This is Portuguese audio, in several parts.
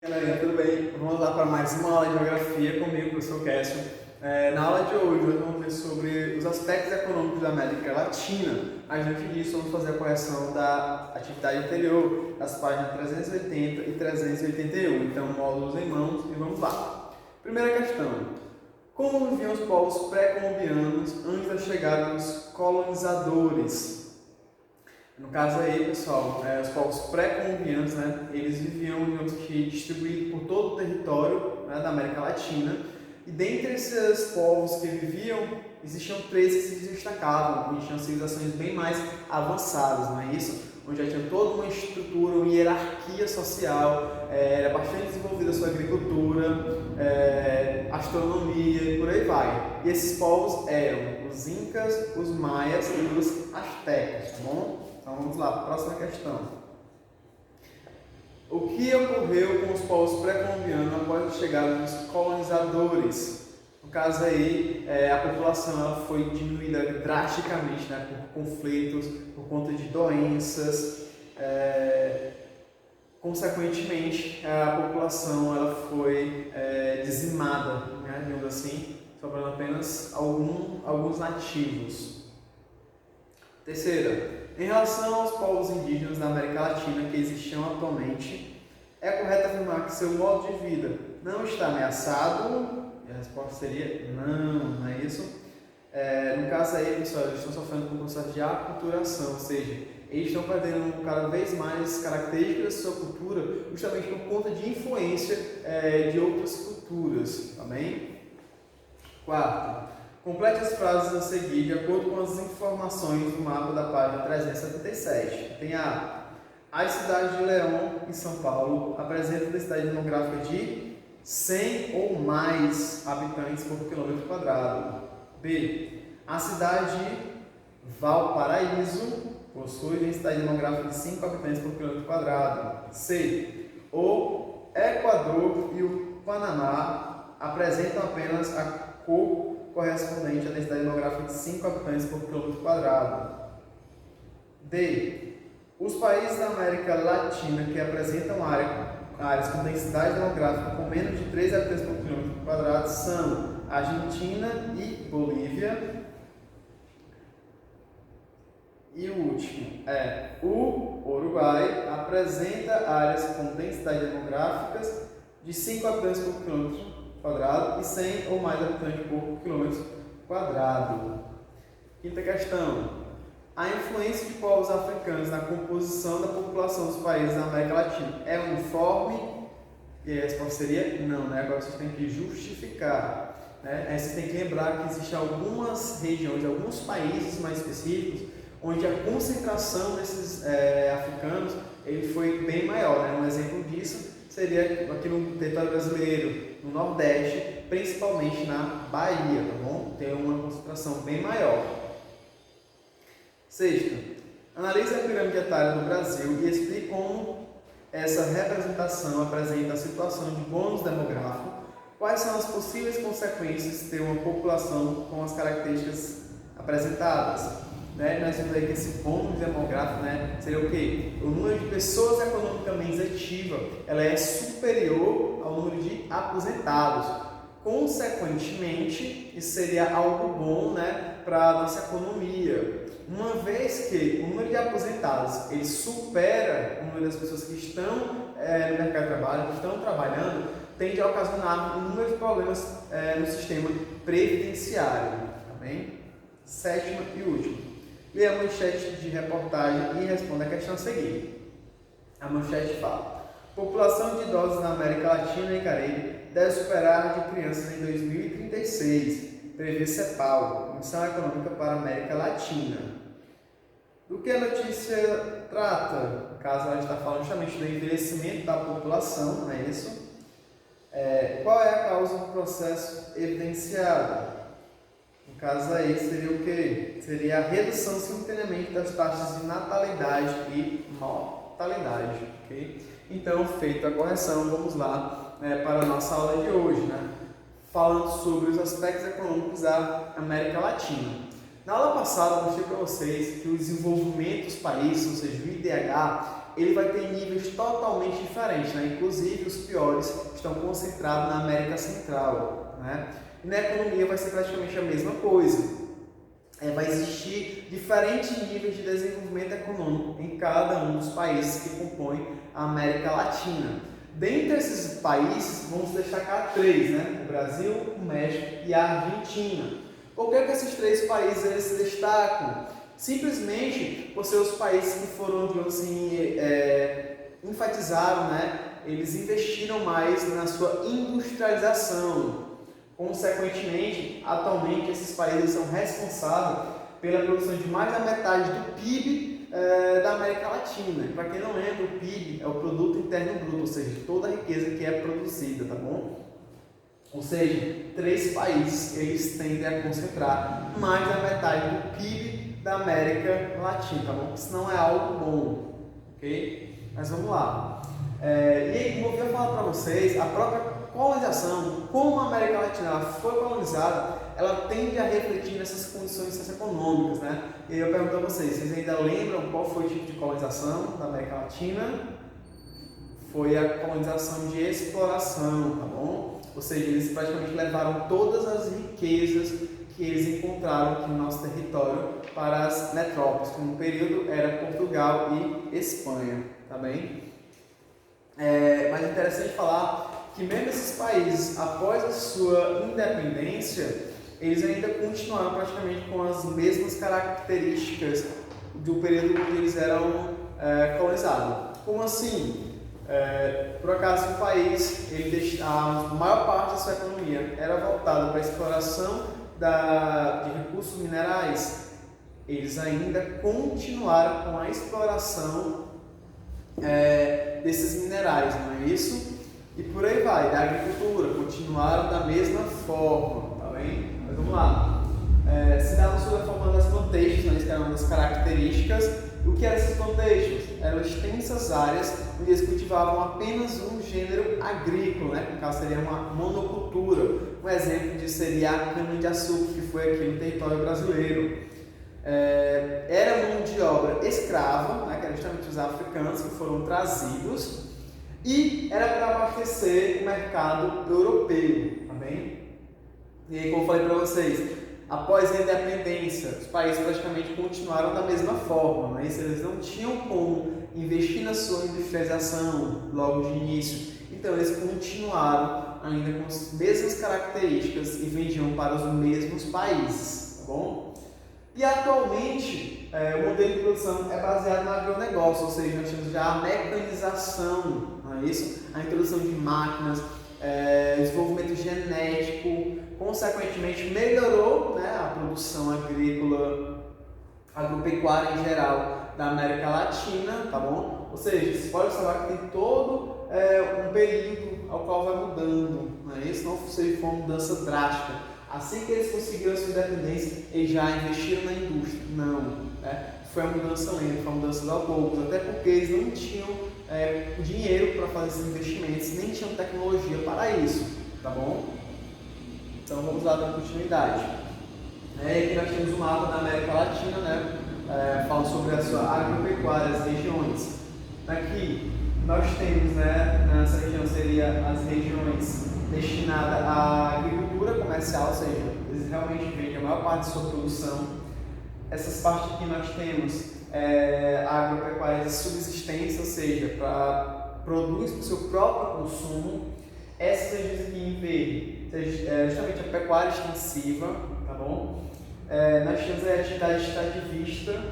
Galerinha, tudo bem? Vamos lá para mais uma aula de geografia comigo, professor Cássio. Na aula de hoje, nós vamos ver sobre os aspectos econômicos da América Latina, mas antes disso, vamos fazer a correção da atividade anterior, das páginas 380 e 381. Então, módulos em mãos e vamos lá. Primeira questão: como viviam os povos pré-colombianos antes da chegada dos colonizadores? No caso aí, pessoal, os povos pré-colombianos, né, eles viviam distribuídos por todo o território, né, da América Latina. E dentre esses povos que viviam, existiam três que se destacavam, que tinham civilizações bem mais avançadas, não é isso? Onde já tinha toda uma estrutura, uma hierarquia social, era bastante desenvolvida a sua agricultura, astronomia e por aí vai. E esses povos eram os Incas, os Maias e os Astecas, tá bom? Então vamos lá, próxima questão. O que ocorreu com os povos pré-colombianos após a chegada dos colonizadores? No caso aí, a população ela foi diminuída drasticamente, né, por conflitos, por conta de doenças. Consequentemente, a população ela foi dizimada, né, digamos assim, sobrando apenas alguns nativos. Terceira, em relação aos povos indígenas da América Latina que existiam atualmente, é correto afirmar que seu modo de vida não está ameaçado? E a resposta seria não é isso? No caso aí, pessoal, eles estão sofrendo com um processo de aculturação, ou seja, eles estão perdendo cada vez mais características da sua cultura, justamente por conta de influência de outras culturas, tá bem? Quarto, complete as frases a seguir de acordo com as informações do mapa da página 377. Tem as cidades de León e São Paulo apresentam densidade demográfica de 100 ou mais habitantes por quilômetro quadrado. B. A cidade de Valparaíso possui densidade demográfica de 5 habitantes por quilômetro quadrado. C. O Equador e o Panamá apresentam apenas a cor correspondente à densidade demográfica de 5 habitantes por quilômetro quadrado. D. Os países da América Latina que apresentam áreas com densidade demográfica com menos de 3 habitantes por quilômetro quadrado são Argentina e Bolívia. E o último o Uruguai apresenta áreas com densidade demográficas de 5 habitantes por quilômetro quadrado e 100 ou mais habitantes por quilômetro quadrado. Quinta questão: a influência de povos africanos na composição da população dos países da América Latina é uniforme? E a resposta seria não, né? Agora vocês têm que justificar, né? Vocês têm que lembrar que existem algumas regiões, alguns países mais específicos, onde a concentração desses africanos ele foi bem maior, né? Um exemplo disso seria aqui no território brasileiro, no Nordeste, principalmente na Bahia, tá bom? Tem uma concentração bem maior. Sexta, analise a pirâmide etária do Brasil e explique como essa representação apresenta a situação de bônus demográfico, quais são as possíveis consequências de ter uma população com as características apresentadas. Nós vimos aí que esse bônus demográfico, seria o quê? O número de pessoas economicamente ativas ela é superior ao número de aposentados. Consequentemente, isso seria algo bom, para a nossa economia. Uma vez que o número de aposentados ele supera o número das pessoas que estão no mercado de trabalho, que estão trabalhando, tende a ocasionar um número de problemas no sistema previdenciário. Tá bem? Sétima e última. Leia a manchete de reportagem e responda a questão a seguir. A manchete fala: população de idosos na América Latina e Caribe deve superar de crianças em 2036, prevê CEPAL, Comissão Econômica para a América Latina. Do que a notícia trata? No caso, ela está falando justamente do envelhecimento da população, não é isso? Qual é a causa do processo evidenciado? No caso aí seria o quê? Seria a redução simultaneamente das taxas de natalidade e mortalidade, ok? Então, feita a correção, vamos lá para a nossa aula de hoje, falando sobre os aspectos econômicos da América Latina. Na aula passada, eu mostrei para vocês que o desenvolvimento dos países, ou seja, o IDH, ele vai ter níveis totalmente diferentes, né? Inclusive os piores estão concentrados na América Central, né? E na economia vai ser praticamente a mesma coisa. Vai existir diferentes níveis de desenvolvimento econômico em cada um dos países que compõem a América Latina. Dentre esses países, vamos destacar 3, né? O Brasil, o México e a Argentina. Por que esses 3 países eles se destacam? Simplesmente por ser os países que foram, digamos assim, enfatizaram, né? Eles investiram mais na sua industrialização. Consequentemente, atualmente esses países são responsáveis pela produção de mais da metade do PIB da América Latina. Para quem não lembra, o PIB é o Produto Interno Bruto, ou seja, toda a riqueza que é produzida, tá bom? Ou seja, 3 países eles tendem a concentrar mais da metade do PIB da América Latina, tá bom? Isso não é algo bom, ok? Mas vamos lá. E aí, como eu vou falar para vocês, a própria colonização, como a América Latina foi colonizada, ela tende a refletir nessas condições socioeconômicas, né? E eu pergunto a vocês, vocês ainda lembram qual foi o tipo de colonização da América Latina? Foi a colonização de exploração, tá bom? Ou seja, eles praticamente levaram todas as riquezas que eles encontraram aqui no nosso território para as metrópoles, que no período era Portugal e Espanha, tá bem? Mas é interessante falar que mesmo esses países, após a sua independência, eles ainda continuaram praticamente com as mesmas características do período onde eles eram colonizados. Como assim? Por acaso o país, a maior parte da sua economia era voltada para a exploração de recursos minerais, eles ainda continuaram com a exploração desses minerais, não é isso? E por aí vai, da agricultura, continuaram da mesma forma, tá bem? Mas vamos lá. Se davam sobre a forma das plantations, né, que eram uma das características. O que eram esses plantations? Eram extensas áreas onde eles cultivavam apenas um gênero agrícola, né? No caso seria uma monocultura. Um exemplo disso seria a cana-de-açúcar, que foi aqui no território brasileiro. Era mão de obra escrava, né, que eram justamente os africanos que foram trazidos, e era para abastecer o mercado europeu, tá bem? E aí, como eu falei para vocês, após a independência, os países praticamente continuaram da mesma forma, mas eles não tinham como investir na sua industrialização logo de início, então eles continuaram ainda com as mesmas características e vendiam para os mesmos países, tá bom? E atualmente o modelo de produção é baseado no agronegócio, ou seja, nós temos já a mecanização, não é isso? A introdução de máquinas, desenvolvimento genético, consequentemente melhorou, né, a produção agrícola, agropecuária em geral da América Latina, tá bom? Ou seja, você pode observar que tem todo um período ao qual vai mudando, não é isso? Não foi uma mudança drástica. Assim que eles conseguiram a sua independência, eles já investiram na indústria. Não, né? Foi uma mudança lenta, foi uma mudança aos poucos, até porque eles não tinham dinheiro para fazer esses investimentos, nem tinham tecnologia para isso, tá bom? Então vamos lá dar continuidade. Aqui nós temos um mapa da América Latina, né? Falando sobre a sua agropecuária, as regiões. Aqui nós temos, né, nessa região seria as regiões destinadas à agricultura comercial, ou seja, eles realmente vendem a maior parte de sua produção. Essas partes aqui nós temos a agropecuária de subsistência, ou seja, produz para o seu próprio consumo. Essas regiões aqui em verde, justamente a pecuária extensiva, tá bom? Nós temos a atividade extrativista,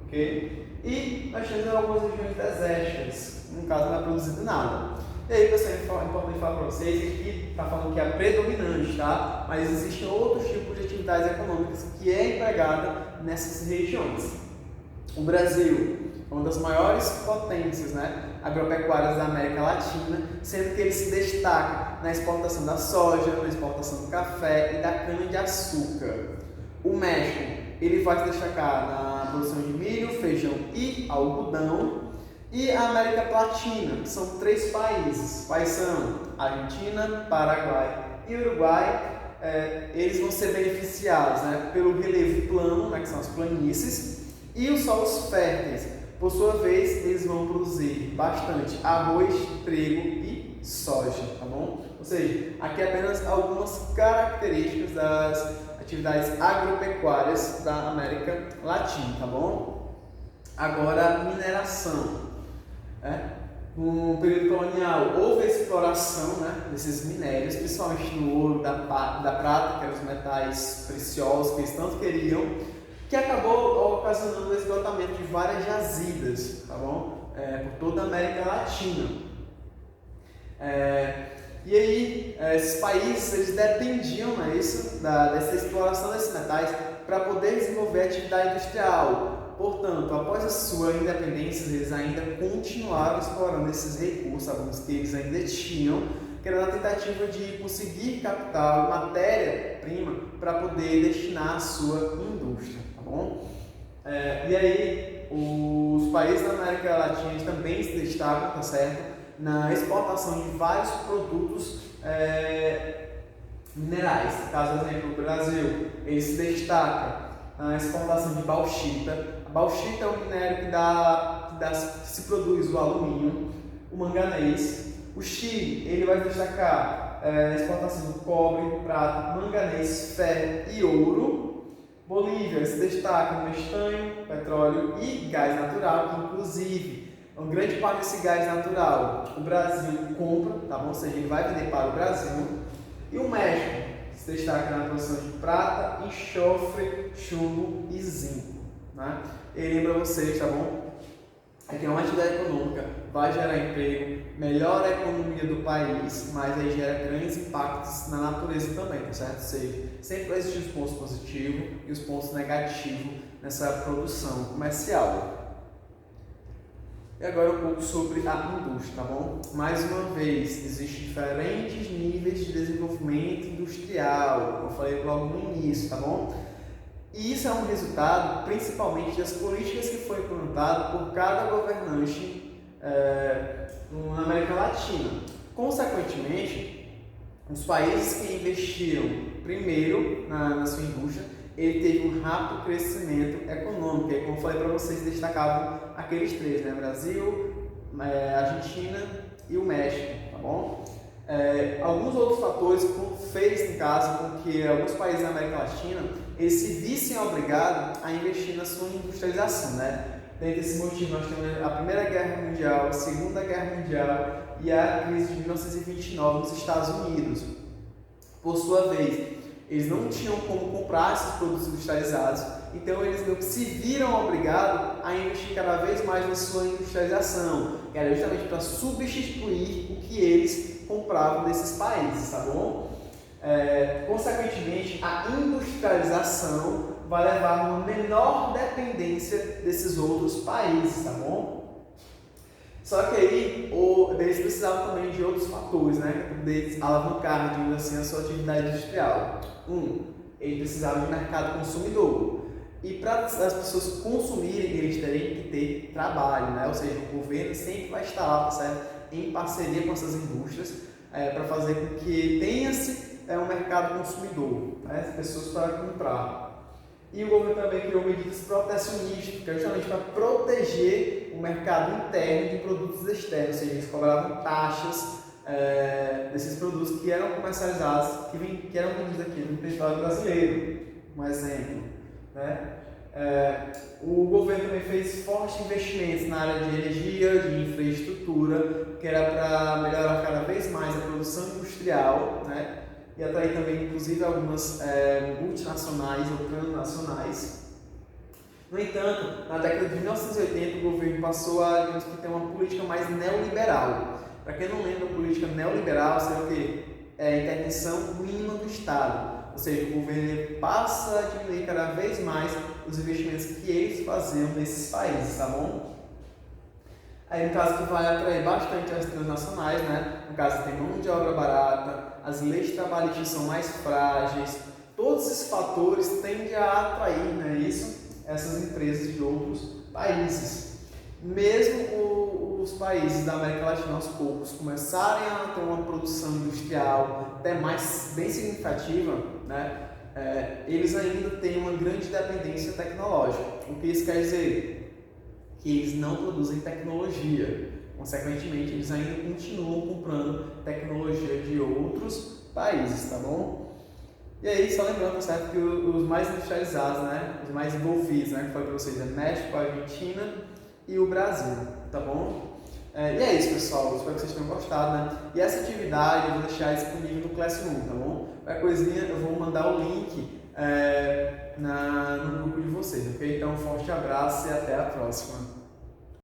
ok? E nós temos algumas regiões desérticas, no caso não é produzido nada. E aí, pessoal, é importante falar para vocês que aqui está falando que é predominante, tá? Mas existem outros tipos de atividades econômicas que é empregada nessas regiões. O Brasil é uma das maiores potências, né, agropecuárias da América Latina, sendo que ele se destaca na exportação da soja, na exportação do café e da cana-de-açúcar. O México, ele vai se destacar na produção de milho, feijão e algodão. E a América Latina, que são 3 países. Quais são? Argentina, Paraguai e Uruguai. Eles vão ser beneficiados, né, pelo relevo plano, né, que são as planícies, e os solos férteis. Por sua vez, eles vão produzir bastante arroz, trigo e soja, tá bom? Ou seja, aqui apenas algumas características das atividades agropecuárias da América Latina, tá bom? Agora, mineração. No período colonial houve a exploração, desses minérios, principalmente do ouro, da prata, que eram os metais preciosos que eles tanto queriam, que acabou ocasionando o esgotamento de várias jazidas, tá bom? Por toda a América Latina. E aí, esses países eles dependiam dessa exploração desses metais para poder desenvolver a atividade industrial. Portanto, após a sua independência, eles ainda continuaram explorando esses recursos, alguns que eles ainda tinham, que era na tentativa de conseguir capital e matéria-prima para poder destinar à sua indústria, tá bom? E aí, os países da América Latina também se destacam, tá certo? Na exportação de vários produtos minerais. Caso exemplo, o Brasil, ele se destaca na exportação de bauxita. A bauxita é um minério que se produz o alumínio, o manganês. O Chile, ele vai destacar a exportação do cobre, prata, manganês, ferro e ouro. Bolívia se destaca no estanho, petróleo e gás natural, que inclusive uma grande parte desse gás natural o Brasil compra, tá bom? Ou seja, ele vai vender para o Brasil. E o México se destaca na produção de prata, enxofre, chumbo e zinco, né? E lembra vocês, tá bom? Aqui é uma atividade econômica, vai gerar emprego, melhora a economia do país, mas aí gera grandes impactos na natureza também, tá certo? Ou seja, sempre vai existir os pontos positivos e os pontos negativos nessa produção comercial. E agora um pouco sobre a indústria, tá bom? Mais uma vez, existem diferentes níveis de desenvolvimento industrial, como eu falei logo no início, tá bom? E isso é um resultado principalmente das políticas que foram implementadas por cada governante na América Latina. Consequentemente, os países que investiram primeiro na sua indústria, ele teve um rápido crescimento econômico. E como eu falei para vocês, destacavam aqueles três, Brasil, Argentina e o México, tá bom? Alguns outros fatores fez, no caso, com que alguns países da América Latina eles se vissem obrigados a investir na sua industrialização, Dentro desse motivo, nós temos a Primeira Guerra Mundial, a Segunda Guerra Mundial e a crise de 1929 nos Estados Unidos. Por sua vez, eles não tinham como comprar esses produtos industrializados, então eles se viram obrigados a investir cada vez mais na sua industrialização, que era justamente para substituir o que eles compravam desses países, tá bom? Consequentemente, a industrialização vai levar a uma menor dependência desses outros países, tá bom? Só que aí, eles precisavam também de outros fatores, para poder alavancar, digamos assim, a sua atividade industrial. Ele precisava de mercado consumidor. E para as pessoas consumirem, eles teriam que ter trabalho, Ou seja, o governo sempre vai estar lá, certo? Em parceria com essas indústrias, para fazer com que tenha-se um mercado consumidor, as pessoas para comprar. E o governo também criou medidas protecionistas, que é justamente para proteger o mercado interno de produtos externos, ou seja, eles cobravam taxas desses produtos que eram comercializados, que eram vendidos aqui no território brasileiro, um exemplo. O governo também fez fortes investimentos na área de energia, de infraestrutura, que era para melhorar cada vez mais a produção industrial, e atrair também, inclusive, algumas multinacionais ou transnacionais. No entanto, na década de 1980, o governo passou a, digamos, ter uma política mais neoliberal. Para quem não lembra, a política neoliberal seria o quê? A intervenção mínima do Estado. Ou seja, o governo passa a diminuir cada vez mais os investimentos que eles faziam nesses países, tá bom? Aí, no caso, que vai atrair bastante as transnacionais, No caso, tem mão de obra barata, as leis trabalhistas são mais frágeis. Todos esses fatores tendem a atrair, essas empresas de outros países. Mesmo os países da América Latina, aos poucos, começarem a ter uma produção industrial até bem significativa, eles ainda têm uma grande dependência tecnológica. O que isso quer dizer? que eles não produzem tecnologia. Consequentemente, eles ainda continuam comprando tecnologia de outros países, tá bom? E aí, só lembrando, certo, que os mais industrializados, né, os mais envolvidos, né, que foi para vocês, é México, Argentina e o Brasil, tá bom? E é isso, pessoal, espero que vocês tenham gostado, né? E essa atividade eu vou deixar disponível no Classroom, tá bom? Qualquer coisinha eu vou mandar o link no grupo de vocês, ok? Então, um forte abraço e até a próxima!